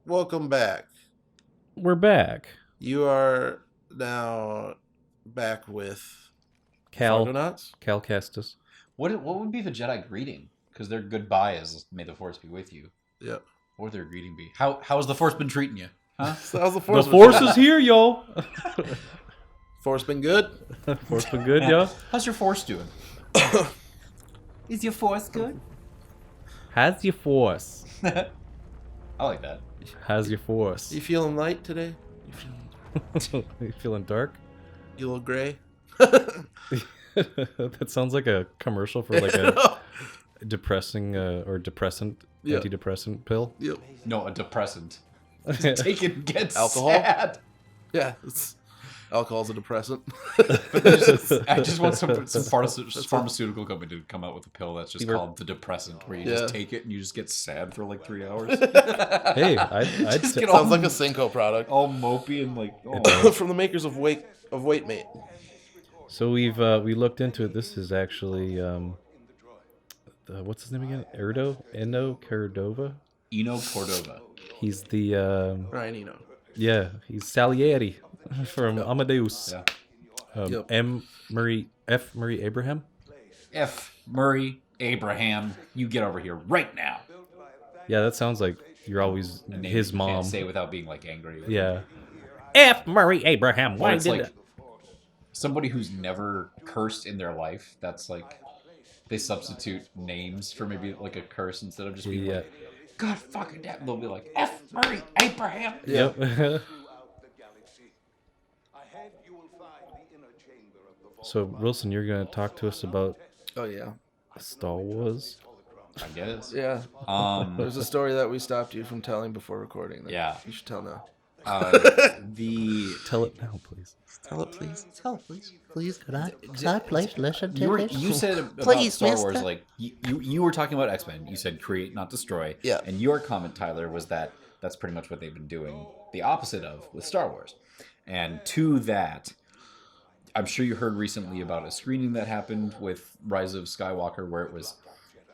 welcome back. We're back. You are now back with Cal Fargonauts. Kestis. What would be the Jedi greeting? Because their goodbye is "May the Force be with you." Yep. What would their greeting be? How has the Force been treating you? Huh? So how's the The Force? Force is here, yo. Force been good? Force been good, yo. How's your Force doing? Is your Force good? How's your Force? I like that. How's your Force? You feeling light today? You feeling dark? You a little gray? That sounds like a commercial for like a depressing or depressant, Yeah. antidepressant pill. Yep. No, a depressant. Just take it and get Alcohol? sad. Yeah. Alcohol's a depressant. I just want some pharmaceutical company to come out with a pill that's just called the depressant, where you just take it and you just get sad for like 3 hours. Hey, I'd Just say, get Sounds like a Cinco product. all mopey and like, From the makers of Weight-Mate. so we looked into it. This is actually what's his name again? Eno Cardova. Eno Cordova. He's the Ryan Eno. yeah, he's Salieri from Amadeus. Yeah. F. Murray Abraham. F. Murray Abraham, you get over here right now. Yeah, that sounds like you're always A name his you mom. Can't say without being like angry. Yeah. F. Murray Abraham. Or Why it's did like it? somebody who's never cursed in their life. That's like they substitute names for maybe like a curse instead of just being like, God fucking damn. They'll be like F. Murray Abraham. Yep. So Wilson, you're gonna talk to us about Oh, yeah. Star Wars. I guess. Yeah. There's a story that we stopped you from telling before recording. That Yeah. You should tell now. The Tell it now, please. Tell it, please. Tell it, please. Please, could I please listen to you this? said about Please, Star mister. Wars, like you were talking about X-Men. You said create, not destroy. Yeah. And your comment, Tyler, was that that's pretty much what they've been doing, the opposite of with Star Wars. And to that, I'm sure you heard recently about a screening that happened with Rise of Skywalker, where it was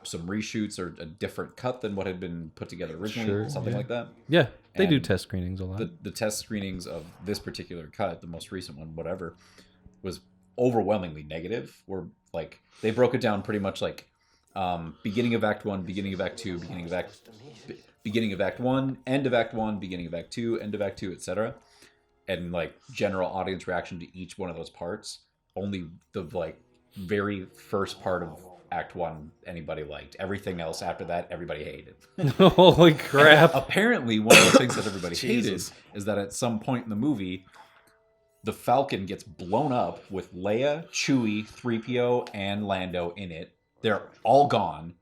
some reshoots or a different cut than what had been put together originally, Sure, something yeah. like that. Yeah, they do And test screenings a lot. The test screenings of this particular cut, the most recent one, whatever, was overwhelmingly negative. Where like they broke it down pretty much like beginning of Act 1, beginning of Act 2, beginning of Act 1, end of Act 1, beginning of Act 2, end of Act 2, etc. And like general audience reaction to each one of those parts. Only the like very first part of Act 1 anybody liked. Everything else after that everybody hated. Holy crap! Apparently, one of the things that everybody hated Jesus. is that at some point in the movie, the Falcon gets blown up with Leia, Chewie, 3PO, and Lando in it. They're all gone.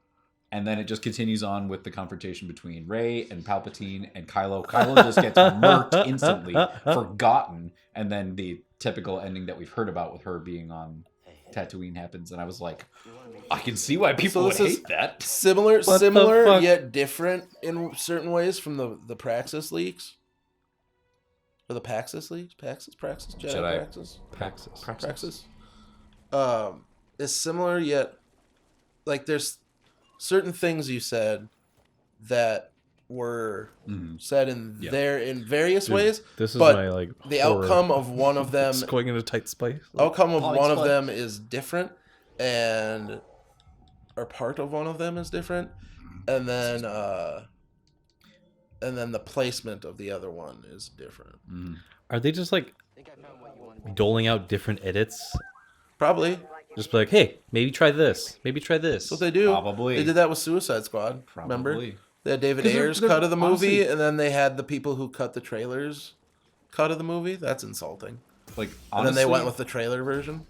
And then it just continues on with the confrontation between Rey and Palpatine and Kylo. Kylo just gets murked instantly, forgotten. And then the typical ending that we've heard about with her being on Tatooine happens. And I was like, I can see why people would hate that. Similar, What the fuck? yet different in certain ways from the Praxis leaks. Or the Paxis leaks? Praxis? Jedi Praxis? Praxis. Praxis? Is similar yet, like there's certain things you said that were said in various ways. This is but my like the horror. outcome of one of them It's going into tight spice. outcome of Oh, one it's of fun. them is different, or part of one of them is different, and then the placement of the other one is different. Are they just like doling out different edits? Probably. Just be like, hey, maybe try this. Maybe try this. That's what they do. Probably. They did that with Suicide Squad. Remember? Probably. They had David 'Cause they're- Ayers' they're cut of the movie, honestly- and then they had the people who cut the trailers cut of the movie. That's insulting. Like, And then they honestly, went with the trailer version.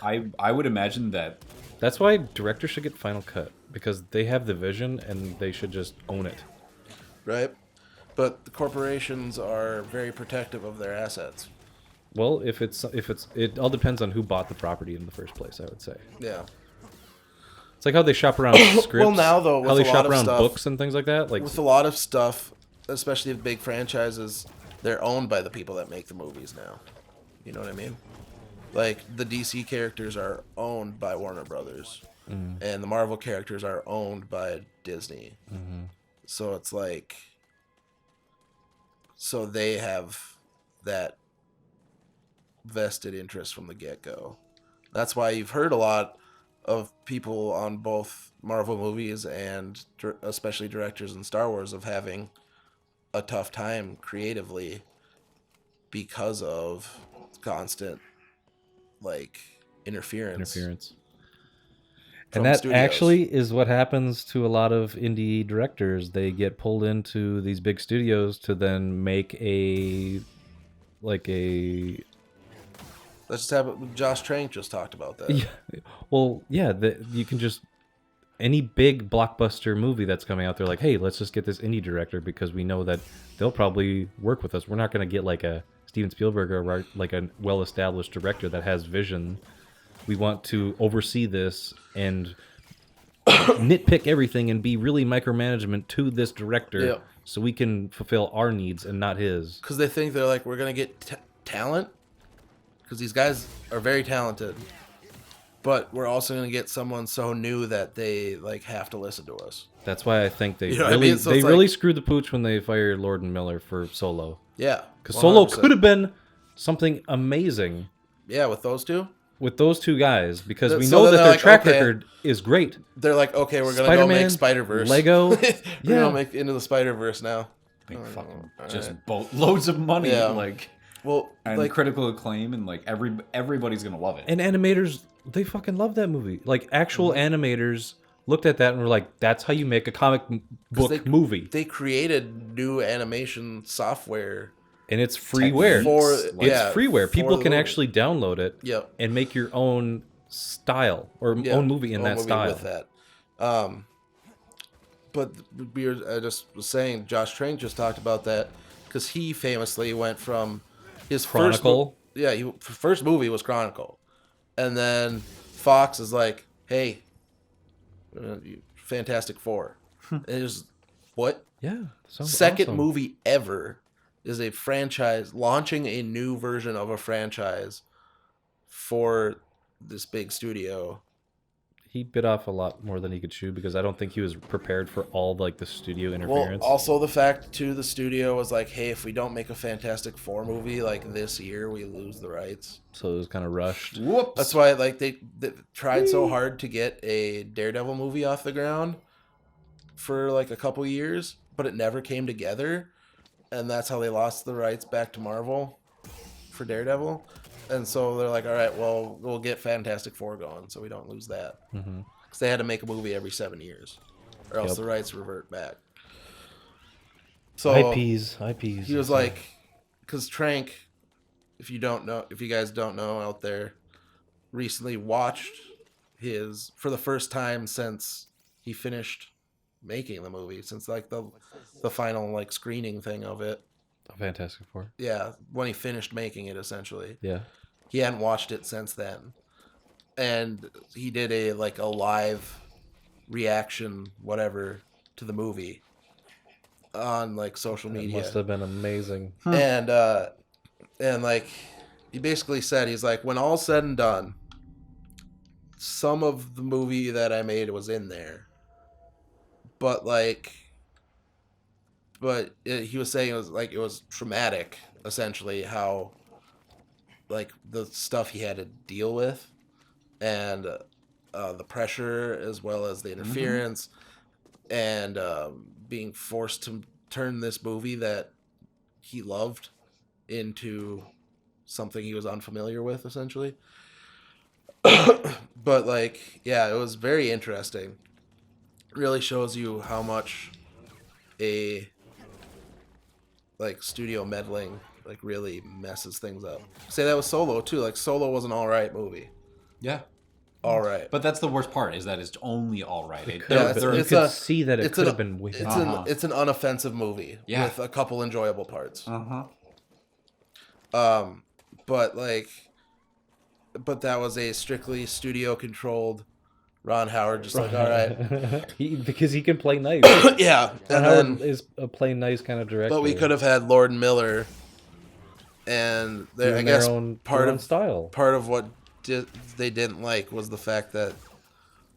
I would imagine that That's why directors should get Final Cut, because they have the vision and they should just own it. Right? But the corporations are very protective of their assets. Well, it all depends on who bought the property in the first place, I would say. Yeah. It's like how they shop around scripts. Well, now, though, how with they a lot shop of around stuff- books and things like that. Like, With a lot of stuff, especially the big franchises, they're owned by the people that make the movies now. You know what I mean? Like, the DC characters are owned by Warner Brothers. And the Marvel characters are owned by Disney. So it's like, So they have that vested interest from the get-go. That's why you've heard a lot of people on both Marvel movies and especially directors in Star Wars of having a tough time creatively because of constant like interference. And that studios. actually is what happens to a lot of indie directors. They get pulled into these big studios to then make a Let's just have Josh Trank just talked about that. yeah, well, yeah, you can just any big blockbuster movie that's coming out, they're like, hey, let's just get this indie director because we know that they'll probably work with us. We're not going to get like a Steven Spielberg or like a well-established director that has vision. We want to oversee this and nitpick everything and be really micromanagement to this director so we can fulfill our needs and not his. Because they think they're like, we're going to get talent because these guys are very talented. But we're also going to get someone so new that they like have to listen to us. That's why I think they You know what I mean? So they it's really like- screwed the pooch when they fired Lord and Miller for Solo. Yeah. Because Solo 100%. could have been something amazing Yeah, with those two. with those two guys because we So know then that they're their like, track okay. record is great. They're like, okay, we're going to go Spider-Man, make Spider-Verse. Lego. We're Yeah. going to make Into the Spider-Verse now. Like fucking all just right. boatloads of money, Yeah. like Well, and like, critical acclaim, and like everybody's gonna love it. And animators, they fucking love that movie. Like actual animators looked at that and were like, "That's how you make a comic book movie." they created new animation software. And it's freeware. Yeah, It's freeware. for People the can movie. actually download it Yep. and make your own style or own movie in that style. With that. But I just was saying, Josh Trank just talked about that because he famously went from his Chronicle. first movie was Chronicle, and then Fox is like, "Hey, Fantastic Four." And it was what? Yeah. Sounds Second awesome. movie ever is a franchise launching a new version of a franchise for this big studio. He bit off a lot more than he could chew because I don't think he was prepared for all like the studio interference. Well, also the fact too, the studio was like, "Hey, if we don't make a Fantastic Four movie like this year, we lose the rights." So it was kind of rushed. Whoops. That's why like they tried so hard to get a Daredevil movie off the ground for like a couple years, but it never came together, and that's how they lost the rights back to Marvel for Daredevil. And so they're like, "All right, well, we'll get Fantastic Four going, so we don't lose that." Because they had to make a movie every 7 years, or else Yep. the rights revert back. So IPs. he was like, because Trank, if you guys don't know out there, recently watched his for the first time since he finished making the movie, since like the final like screening thing of it. Fantastic Four. Yeah, when he finished making it, essentially. Yeah. He hadn't watched it since then, and he did a live reaction, whatever, to the movie on like social It media. must have been amazing. And like he basically said, he's like, when all's said and done, some of the movie that I made was in there, but he was saying it was traumatic, essentially, how like the stuff he had to deal with, and the pressure as well as the interference, and being forced to turn this movie that he loved into something he was unfamiliar with, essentially. But it was very interesting. It really shows you how much a studio meddling really messes things up. Say that was Solo too. Like Solo was an all right movie. Yeah. All right. But that's the worst part, is that it's only all right. You it's could a- see that it it's could an- have been way It's better. it's an unoffensive movie with a couple enjoyable parts. But that was a strictly studio controlled Ron Howard, just like, all right. Because he can play nice. Yeah. Ron And Howard then is a play nice kind of director. but we could have had Lord and Miller, and I Doing guess their own style. Part of what they didn't like was the fact that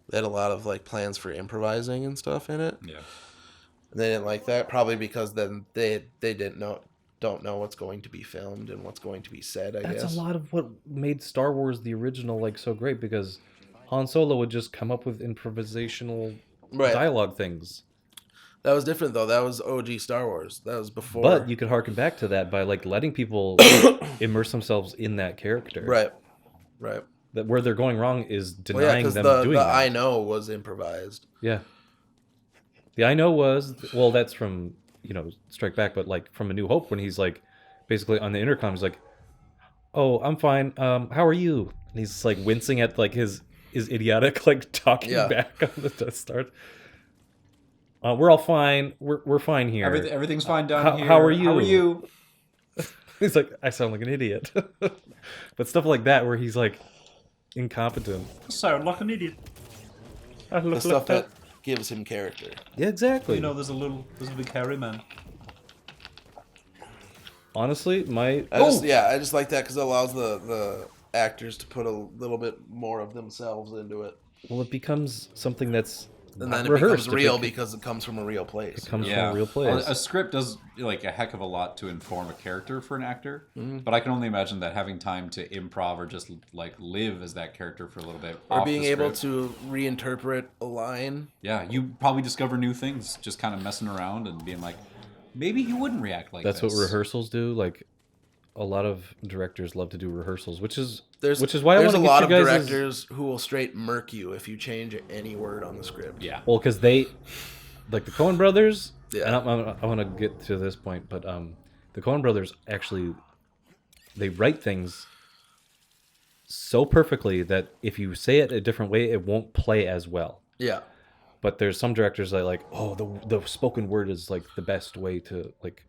they had a lot of plans for improvising and stuff in it. Yeah. And they didn't like that, probably because then they didn't know don't know what's going to be filmed and what's going to be said. I That's guess a lot of what made Star Wars the original like so great, because Han Solo would just come up with improvisational Right. dialogue things. That was different though. That was OG Star Wars. That was before. But you could harken back to that by like letting people immerse themselves in that character. Right. That where they're going wrong is Well, yeah, denying because them the doing that. I know was improvised. Yeah. The I know was, well, that's from, Strike Back, but like from A New Hope when he's like basically on the intercom, he's like, "Oh, I'm fine. How are you?" And he's like wincing at like his idiotic like talking back on the Death Star. We're all fine. We're fine here. Everything's fine down here. How are you? How are you? He's like, I sound like an idiot. But stuff like that where he's like incompetent. Sound like an idiot. The stuff that gives him character. Yeah, exactly. There's a big hairy man. Honestly, I just like that because it allows the actors to put a little bit more of themselves into it. Well, it becomes something that's And then it rehearsed. becomes real because it comes from a real place. It comes from a real place. A script does like a heck of a lot to inform a character for an actor, Mm-hmm. but I can only imagine that having time to improv or just like live as that character for a little bit, Or off being the able script. to reinterpret a line. Yeah, you probably discover new things just kind of messing around and being like, maybe he wouldn't react like That's this. what rehearsals do. Like a lot of directors love to do rehearsals, which is why There's I a want to get lot you of guys directors who will straight murk you if you change any word on the script. Yeah. Well, because they, like the Coen Brothers, Yeah. and I want to get to this point, but the Coen Brothers actually, they write things so perfectly that if you say it a different way, it won't play as well. Yeah. But there's some directors that like, oh, the spoken word is like the best way to like.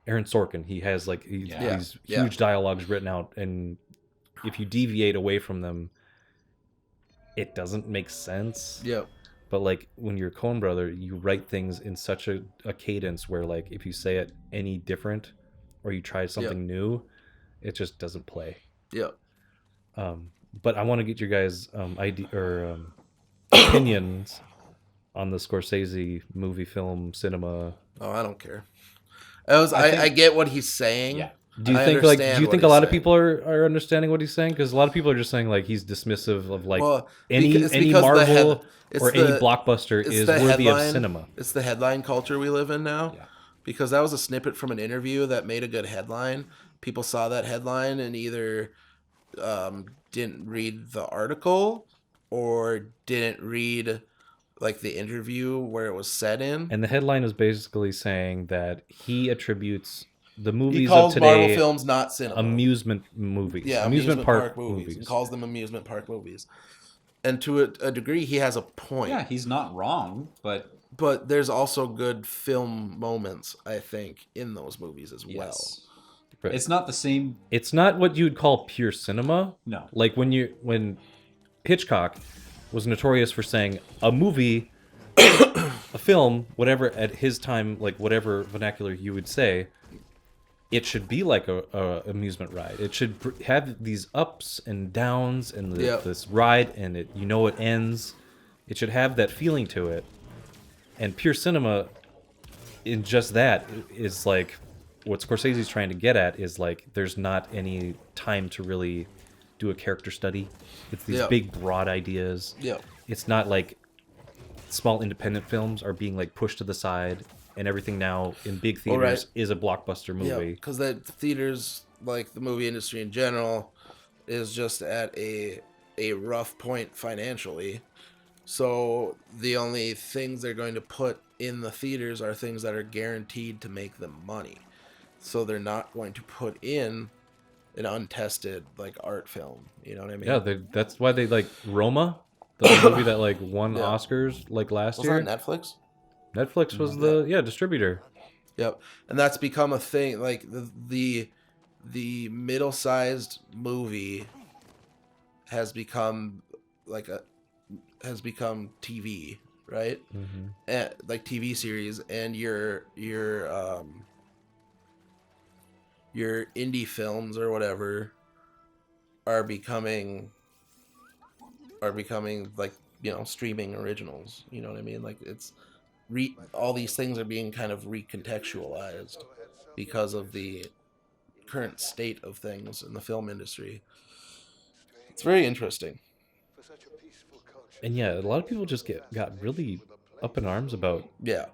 Aaron Sorkin, he has like these huge dialogues written out, and if you deviate away from them, it doesn't make sense. Yep. But like when you're a Coen brother, you write things in such a cadence where like if you say it any different or you try something new, it just doesn't play. Yep. But I want to get your guys' opinions on the Scorsese movie, film, cinema. Oh, I don't care. I get what he's saying. Yeah. Do you think a lot of people are understanding what he's saying? Because a lot of people are just saying like he's dismissive of like any Marvel or any blockbuster is worthy of cinema. It's the headline culture we live in now. Yeah. Because that was a snippet from an interview that made a good headline. People saw that headline and either didn't read the article or didn't read like the interview where it was set in. And the headline was basically saying that he attributes the movies He calls of today Marvel films not cinema. amusement movies. Yeah, amusement park movies. He calls them amusement park movies. And to a degree, he has a point. Yeah, he's not wrong, but there's also good film moments, I think, in those movies as well. yes. Right. It's not the same. It's not what you would call pure cinema. No. Like when Hitchcock was notorious for saying a movie, a film, whatever at his time, like whatever vernacular you would say, it should be like a amusement ride. It should have these ups and downs and this ride, and it ends. It should have that feeling to it. And pure cinema, in just that, is like what Scorsese's trying to get at is like there's not any time to really do a character study. It's these big broad ideas. Yeah. It's not like small independent films are being like pushed to the side and everything now in big theaters is a blockbuster movie. Yeah, because that theaters, like the movie industry in general, is just at a rough point financially. So the only things they're going to put in the theaters are things that are guaranteed to make them money. So they're not going to put in an untested like art film. You know what I mean? Yeah, that's why they like Roma, the movie that like won Oscars like last year. Was that Netflix? Netflix was the distributor. Yep, and that's become a thing. Like the middle-sized movie has become TV, right? Mm-hmm. And, like TV series, and your indie films or whatever are becoming like, you know, streaming originals. You know what I mean? Like it's all these things are being kind of recontextualized. because of the current state of things in the film industry. It's very interesting. And yeah, a lot of people just got really up in arms about Yeah.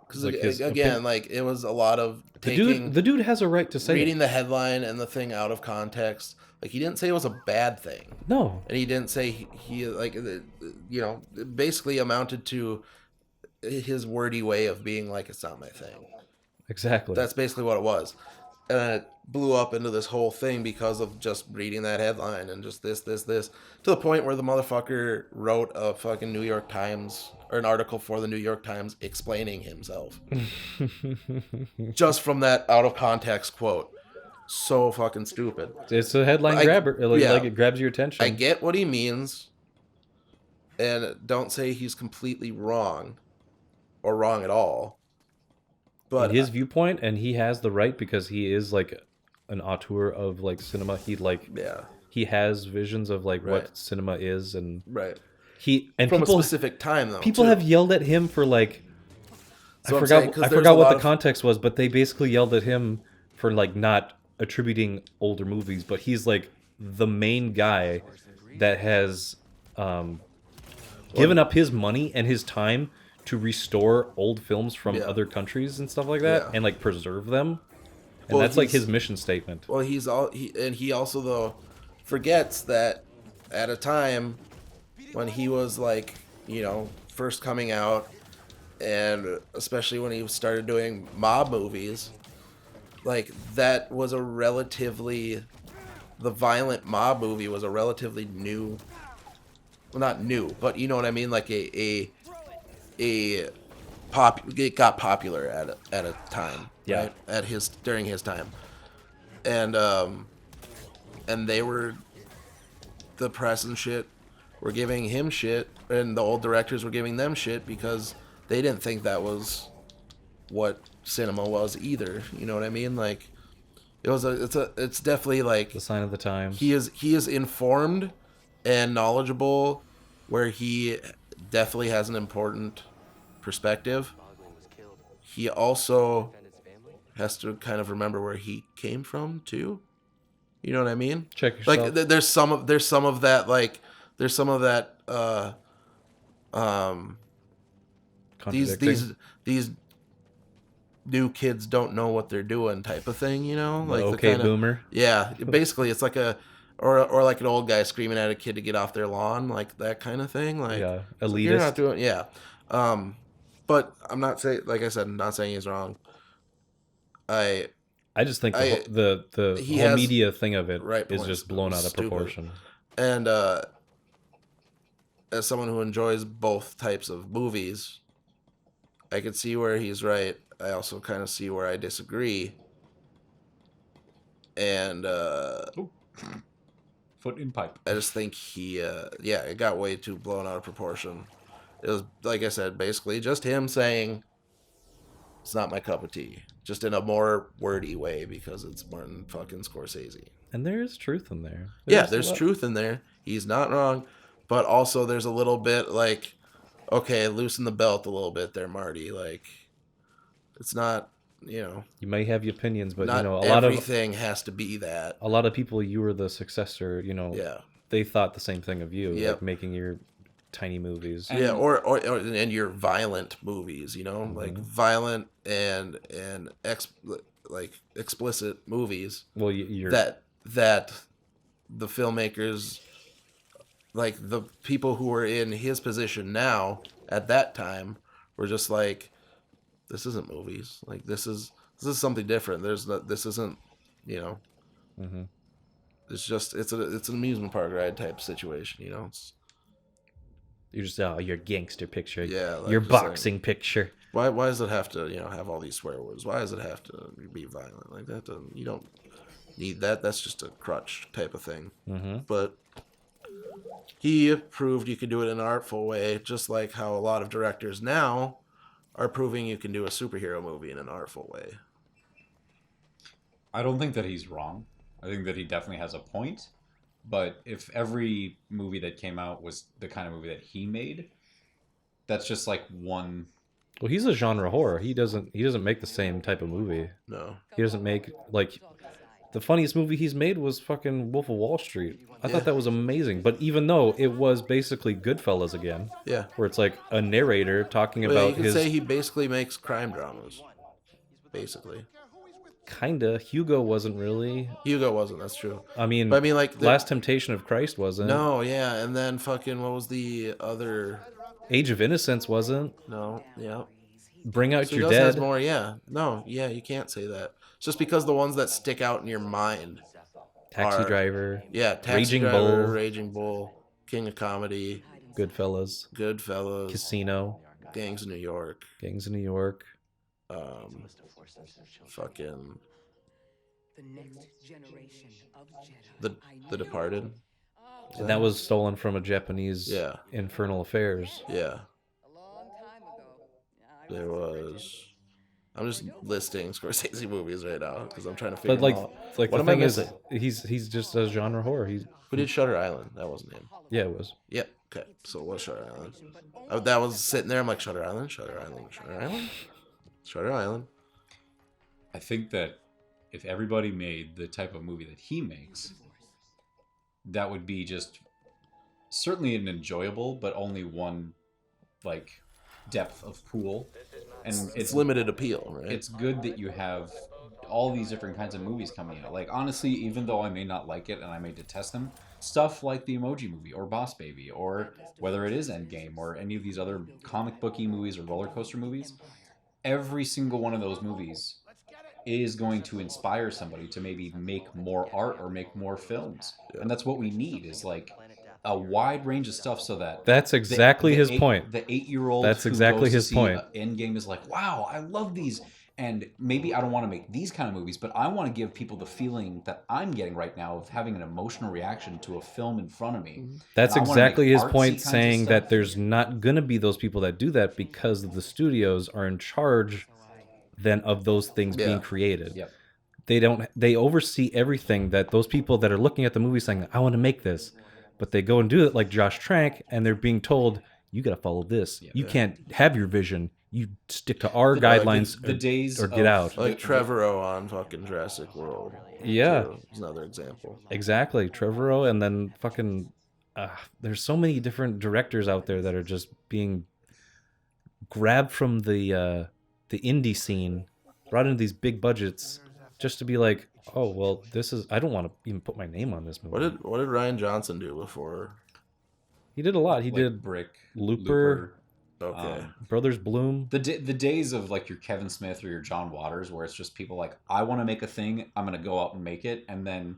Because like his again, like it was a lot of the taking dude has a right to say reading it. the headline and the thing out of context. Like he didn't say it was a bad thing. No, And he didn't say he like you know, it basically amounted to his wordy way of being like, it's not my thing. exactly. That's basically what it was. And then it blew up into this whole thing because of just reading that headline and just this, to the point where the motherfucker wrote a fucking New York Times or an article for the New York Times explaining himself. Just from that out of context quote. So fucking stupid. It's a headline grabber. Like it grabs your attention. I get what he means. And don't say he's completely wrong or wrong at all. But in his viewpoint, and he has the right because he is like an auteur of like cinema. He has visions of like what cinema is, and right. And From people, a specific time though. people too. have yelled at him for like So I I'm saying, forgot 'cause there's a what lot the of- context was, but they basically yelled at him for like not attributing older movies, but he's like the main guy that has given up his money and his time to restore old films from other countries and stuff like that, Yeah. and like preserve them. And Well, that's like he's- his mission statement. Well, he also though forgets that at a time when he was like, you know, first coming out, and especially when he started doing mob movies, like that was a relatively, the violent mob movie was a relatively new, well not new, but you know what I mean, like it got popular at a time, Yeah. right? During his time, and they were, the press and shit were giving him shit, and the old directors were giving them shit because they didn't think that was what cinema was either. You know what I mean? Like it's definitely like The sign of the times. he is informed and knowledgeable, where he definitely has an important perspective. He also has to kind of remember where he came from too. You know what I mean? Check yourself. Like there's some of that like there's some of that Contradicting. these new kids don't know what they're doing type of thing, you know? The Like okay kinda, boomer. Yeah, basically it's like or like an old guy screaming at a kid to get off their lawn, like that kind of thing. Like Yeah, it's like, you're not elitist. doing but I'm not saying, like I said, I'm not saying he's wrong. I just think he the whole has media thing of it right is points, just blown out of stupid. proportion. And as someone who enjoys both types of movies, I could see where he's right. I also kind of see where I disagree. And Foot in pipe. I just think it got way too blown out of proportion. It was, like I said, basically just him saying, it's not my cup of tea. Just in a more wordy way because it's Martin fucking Scorsese. And there is truth in there. There's truth in there. He's not wrong. But also there's a little bit like, okay, loosen the belt a little bit there, Marty. Like, it's not, you know. You may have your opinions, but Not you know, everything has to be that. a lot of people, you were the successor, you know. Yeah. They thought the same thing of you, Yep. like making your tiny movies. Yeah, or and your violent movies, you know, like violent and like explicit movies. Well, you're that the filmmakers, like the people who were in his position now at that time, were just like, this isn't movies. Like this is something different. This isn't, you know. Mm-hmm. It's just it's an amusement park ride type situation, you know. You're just your gangster picture. Yeah, like your just boxing picture. Why does it have to, you know, have all these swear words? Why does it have to be violent like that? You don't need that. That's just a crutch type of thing. Mm-hmm. But he proved you could do it in an artful way, just like how a lot of directors now are proving you can do a superhero movie in an artful way. I don't think that he's wrong. I think that he definitely has a point. But if every movie that came out was the kind of movie that he made, that's just like one Well, he's a genre horror. He doesn't make the same type of movie. No. He doesn't make like the funniest movie he's made was fucking Wolf of Wall Street. I thought that was amazing. But even though it was basically Goodfellas again, Yeah. where it's like a narrator talking But you about could his say he basically makes crime dramas. Basically. kinda Hugo wasn't really. Hugo wasn't, that's true. I mean, But I mean, like, Last Temptation of Christ wasn't. No, yeah, and then fucking, what was the other... Age of Innocence wasn't. No, yeah. Bring Out So he Your does Dead. has more, yeah. No, yeah, you can't say that. It's just because the ones that stick out in your mind Taxi are- Driver. Yeah, Taxi Raging Driver, Bull. Raging Bull, King of Comedy, Goodfellas. Goodfellas, Casino. Gangs of New York, Gangs of New York. fucking The next generation of Jedi. The Departed. And that was stolen from a Japanese Yeah. Infernal Affairs. Yeah, A long time ago. there was. I'm just listing Scorsese movies right now because I'm trying to figure But like, them out. like What the am I thing is, missing? he's just a genre horror. Who did Shutter Island? That wasn't him. Yeah, it was. Yeah. Okay. So it was Shutter Island. That was sitting there. I'm like Shutter Island, Shutter Island, Shutter Island, Shutter Island. I think that if everybody made the type of movie that he makes, that would be just certainly an enjoyable, but only one like depth of pool. And It's limited appeal, right? it's good that you have all these different kinds of movies coming out. Like honestly, even though I may not like it and I may detest them, stuff like the Emoji Movie or Boss Baby or whether it is Endgame or any of these other comic booky movies or roller coaster movies, every single one of those movies is going to inspire somebody to maybe make more art or make more films. And that's what we need is like a wide range of stuff so that That's exactly his point. The 8-year-old That's who exactly goes to his see point. Endgame is like, wow, I love these. And maybe I don't want to make these kind of movies, but I want to give people the feeling that I'm getting right now of having an emotional reaction to a film in front of me. That's And I wanna exactly make his artsy point, kinds of saying stuff. that there's not gonna be those people that do that because the studios are in charge then of those things being created. Yep. They oversee everything that those people that are looking at the movie saying, I want to make this, but they go and do it like Josh Trank and they're being told, you got to follow this. You can't have your vision. You stick to our guidelines the days or get of- out. like Trevorrow on fucking Jurassic World. Yeah. too, is another example. Exactly. Trevorrow and then fucking there's so many different directors out there that are just being grabbed from the indie scene, brought into these big budgets just to be like, oh well, this is I don't want to even put my name on this movie. What did Ryan Johnson do before? He did a lot. He like did Brick, Looper. Okay. Brothers Bloom. The days of like your Kevin Smith or your John Waters, where it's just people like, I want to make a thing, I'm going to go out and make it, and then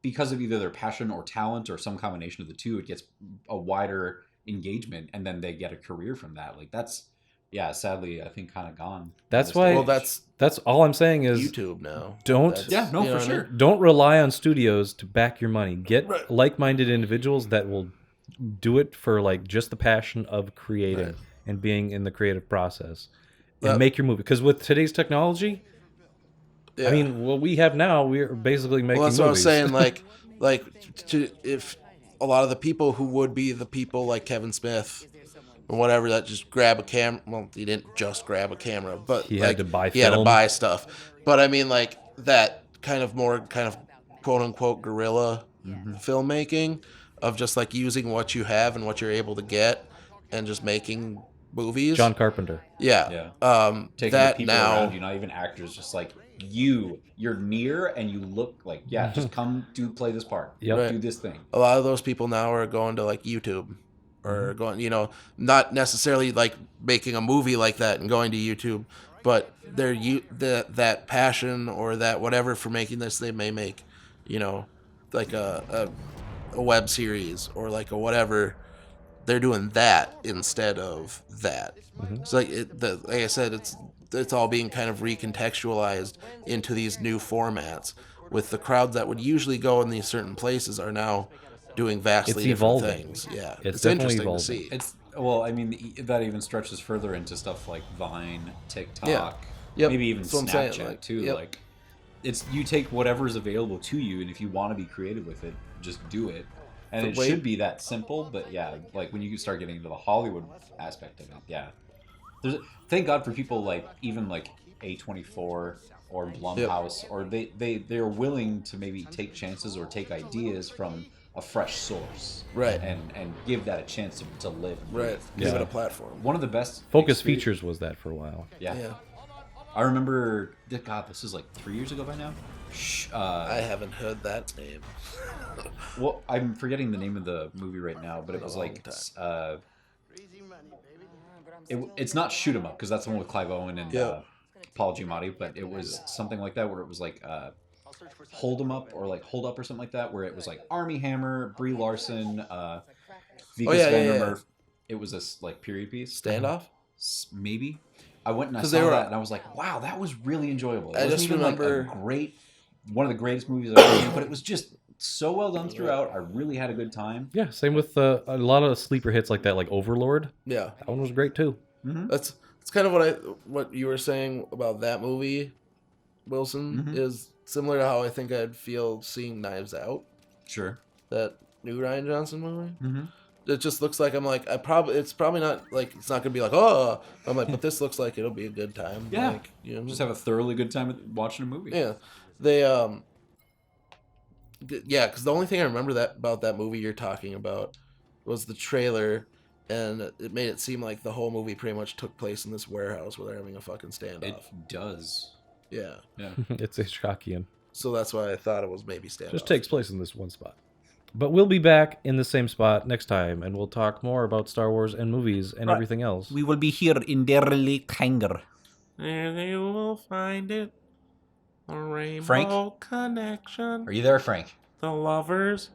because of either their passion or talent or some combination of the two, it gets a wider engagement, and then they get a career from that. Like that's, yeah, sadly, I think kind of gone. That's This why- day. Well, that's All I'm saying is YouTube now. don't- That's- Yeah, no, you know for what I sure. mean? don't rely on studios to back your money. Get Right. like-minded individuals that will do it for like just the passion of creating Right. and being in the creative process and That- make your movie. Because with today's technology, Yeah. I mean, what we have now, we're basically making Well, that's movies. what I was saying. If a lot of the people who would be the people like Kevin Smith or whatever that just grab a camera. Well, he didn't just grab a camera, but He had to buy He had to film. buy stuff. But I mean, like that kind of quote unquote guerrilla filmmaking of just like using what you have and what you're able to get and just making movies. John Carpenter. Yeah. Yeah. Taking the That people now. around you, not even actors, just like you're near and you look like, yeah, just come play this part. Yep. Right. Do this thing. A lot of those people now are going to like YouTube or going, not necessarily like making a movie like that and going to YouTube, but that passion or that whatever for making this, they may make, like a web series or like a whatever. They're doing that instead of that. So like like I said, it's all being kind of recontextualized into these new formats. With the crowd that would usually go in these certain places are now doing vastly It's different evolving. things. Yeah, It's it's definitely interesting evolving. to see. It's well, I mean, that even stretches further into stuff like Vine, TikTok, Yeah. Yep. maybe even That's what I'm saying, Snapchat like, too. yep. Like, it's you take whatever is available to you, and if you want to be creative with it, just do it. And The it way- should be that simple, but yeah, like when you start getting into the Hollywood aspect of it, yeah. Thank God for people like even like A24 or Blumhouse, or they're willing to maybe take chances or take ideas from a fresh source, Right. and give that a chance to live. And Right. breathe. Give Yeah. it a platform. One of the best Focus experience- Features was that for a while. Yeah. Yeah. I remember. God, this is like 3 years ago by now. I haven't heard that name. Well, I'm forgetting the name of the movie right now, but it was long like time. it's not Shoot 'Em Up because that's the one with Clive Owen and Yeah. Paul Giamatti, but it was something like that where it was like Hold 'Em Up or like Hold Up or something like that, where it was like Army Hammer, Brie Larson, Vikas yeah, Vandermeer. It was this like period piece. Standoff? Maybe. I went and I 'Cause saw they were- that and I was like, wow, that was really enjoyable. It I wasn't just even remember- like a great, one of the greatest movies I've ever seen, but it was just so well done throughout. I really had a good time. Yeah, same with a lot of sleeper hits like that, like Overlord. Yeah. That one was great too. That's kind of what you were saying about that movie, Wilson, is similar to how I think I'd feel seeing Knives Out, Sure. that new Ryan Johnson movie. Mm-hmm. It just looks like it's probably not like it's not gonna be like, oh, I'm like, but this looks like it'll be a good time. Yeah. Like, you know, Just have a thoroughly good time watching a movie. yeah, they yeah, because the only thing I remember about that movie you're talking about was the trailer, and it made it seem like the whole movie pretty much took place in this warehouse where they're having a fucking standoff. It does. Yeah, Yeah. It's Hitchcockian. so that's why I thought it was maybe standoff. Just takes place in this one spot. But we'll be back in the same spot next time, and we'll talk more about Star Wars and movies and everything else. We will be here in Derry Kanger. And they will find it. A rainbow Frank? connection. Are you there, Frank? The lovers,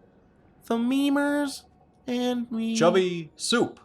the memers, and me. Chubby Soup.